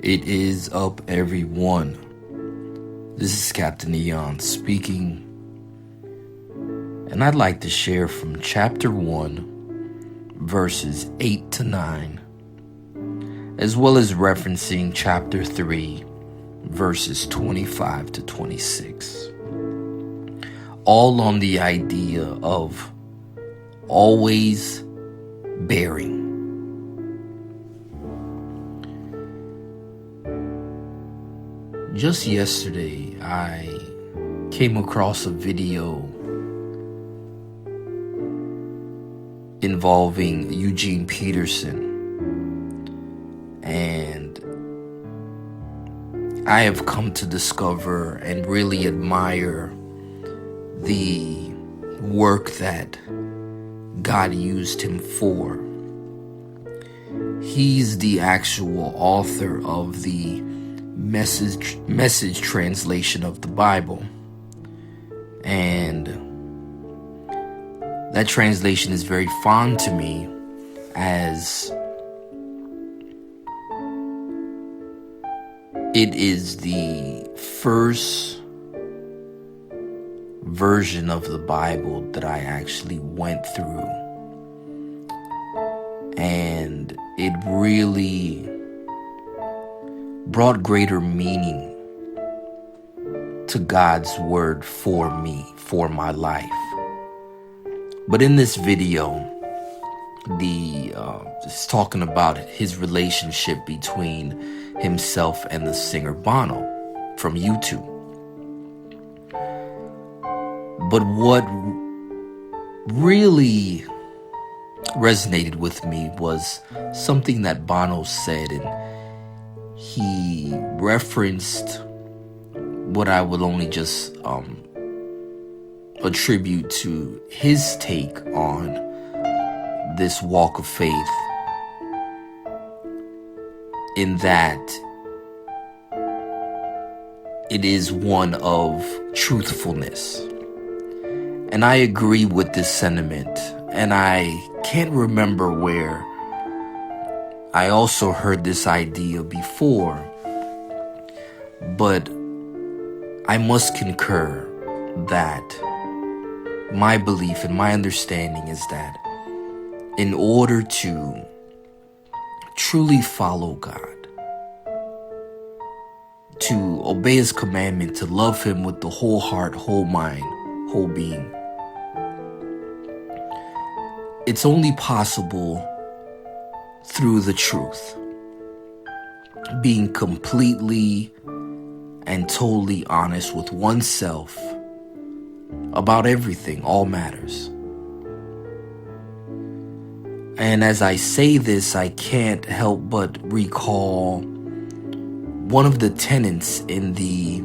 It is up, everyone. This is Captain Eon speaking, and I'd like to share from chapter 1, verses 8 to 9, as well as referencing chapter 3, verses 25 to 26. All on the idea of always bearing. Just yesterday, I came across a video involving Eugene Peterson, and I have come to discover and really admire the work that God used him for. He's the actual author of the message translation of the Bible, and that translation is very fond to me, as it is the first version of the Bible that I actually went through, and it really brought greater meaning to God's word for me, for my life. But in this video, it's talking about his relationship between himself and the singer Bono from YouTube. But what really resonated with me was something that Bono said, and he referenced what I would only just attribute to his take on this walk of faith, in that it is one of truthfulness. And I agree with this sentiment, and I can't remember where I also heard this idea before, but I must concur that my belief and my understanding is that in order to truly follow God, to obey his commandment, to love him with the whole heart, whole mind, whole being, it's only possible through the truth, being completely and totally honest with oneself about everything, all matters. And as I say this, I can't help but recall one of the tenets in the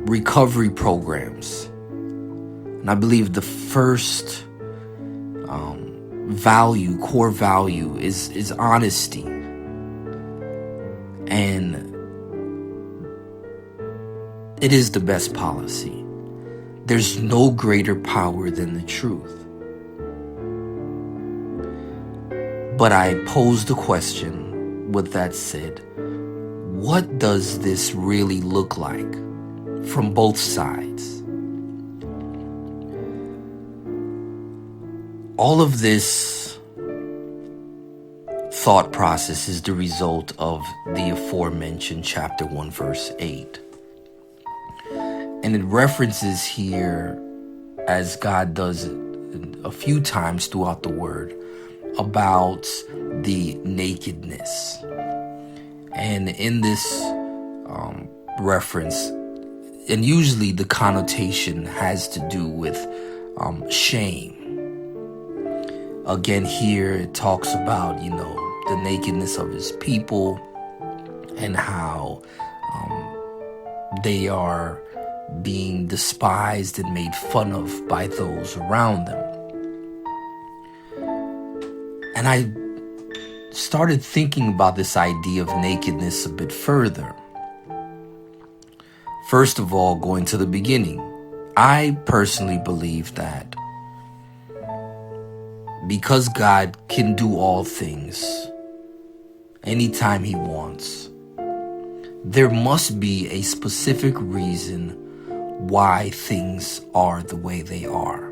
recovery programs. And I believe the first core value is honesty. And it is the best policy. There's no greater power than the truth. But I pose the question, with that said, what does this really look like from both sides? All of this thought process is the result of the aforementioned chapter 1, verse 8. And it references here, as God does a few times throughout the word, about the nakedness. And in this reference, and usually the connotation has to do with shame. Again, here it talks about, the nakedness of his people and how they are being despised and made fun of by those around them. And I started thinking about this idea of nakedness a bit further. First of all, going to the beginning, I personally believe that because God can do all things, anytime he wants. There must be a specific reason why things are the way they are.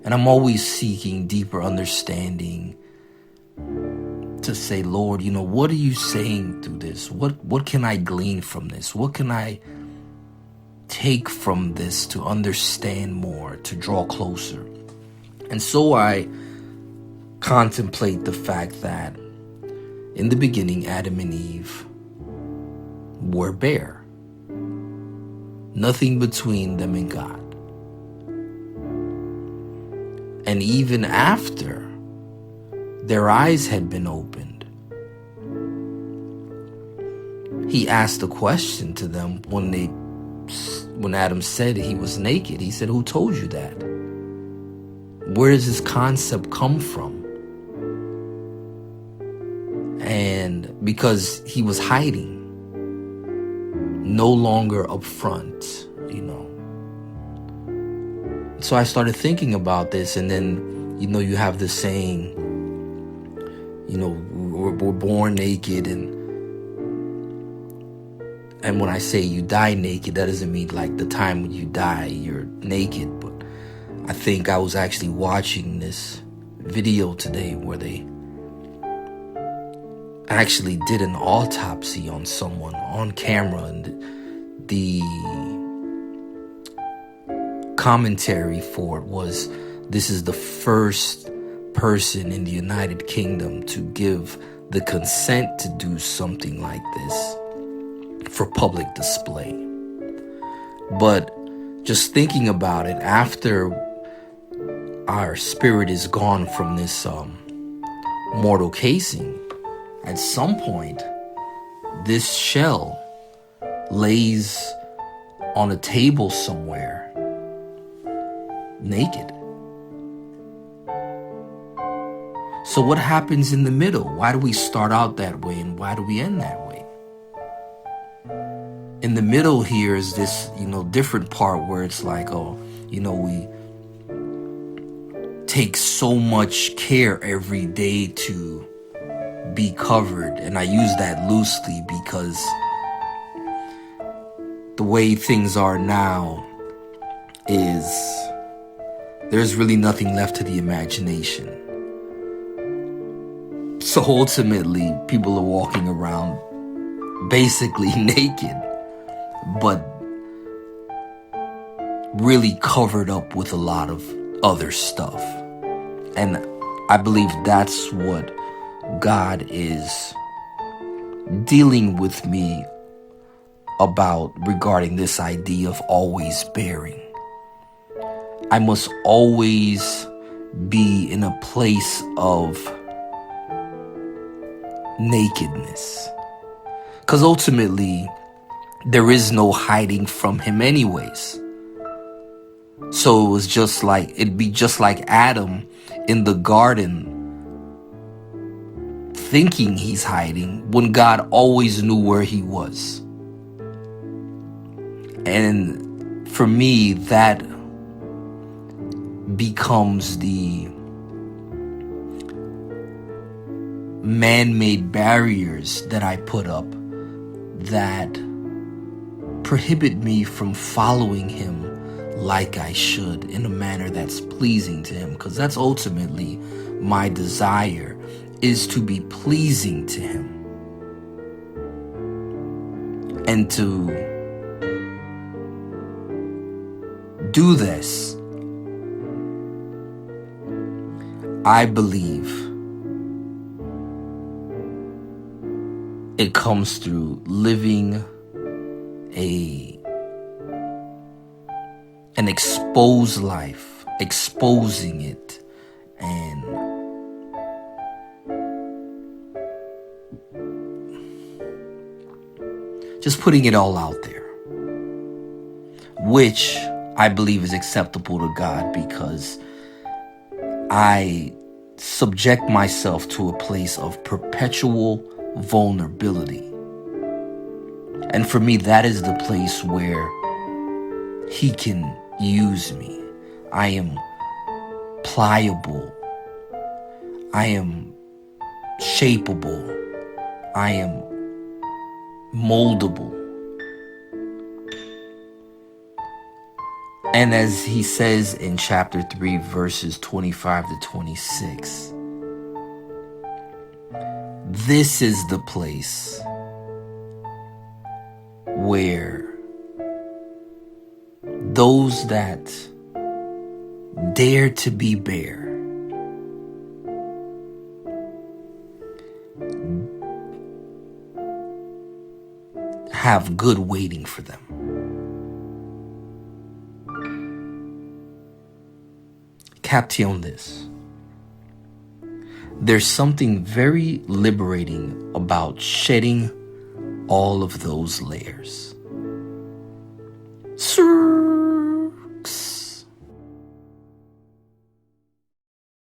And I'm always seeking deeper understanding to say, Lord, what are you saying through this? What can I glean from this? What can I take from this to understand more, to draw closer? And so I contemplate the fact that in the beginning, Adam and Eve were bare. Nothing between them and God. And even after their eyes had been opened, he asked a question to them when Adam said he was naked. He said, "Who told you that? Where does this concept come from?" And because he was hiding, no longer up front, So I started thinking about this, and then, you have the saying, we're born naked, and when I say you die naked, that doesn't mean like the time when you die, you're naked. But I think I was actually watching this video today where they actually did an autopsy on someone on camera, and the commentary for it was, this is the first person in the United Kingdom to give the consent to do something like this for public display. But just thinking about it, after our spirit is gone from this mortal casing, at some point this shell lays on a table somewhere naked. So what happens in the middle? Why do we start out that way, and why do we end that way? In the middle here is this, different part where it's like, we take so much care every day to be covered. And I use that loosely because the way things are now is there's really nothing left to the imagination. So ultimately, people are walking around basically naked, but really covered up with a lot of other stuff. And I believe that's what God is dealing with me about regarding this idea of always bearing. I must always be in a place of nakedness, because ultimately there is no hiding from him anyways. So it'd be just like Adam in the garden thinking he's hiding when God always knew where he was. And for me, that becomes the man-made barriers that I put up that prohibit me from following him like I should, in a manner that's pleasing to him, because that's ultimately my desire, is to be pleasing to him. And to do this, I believe it comes through living an exposed life, exposing it, and just putting it all out there, which I believe is acceptable to God, because I subject myself to a place of perpetual vulnerability. And for me, that is the place where he can use me. I am pliable. I am shapeable. I am moldable. And as he says in chapter 3, verses 25 to 26, this is the place where those that dare to be bare have good waiting for them. Caption this. There's something very liberating about shedding all of those layers. Sir.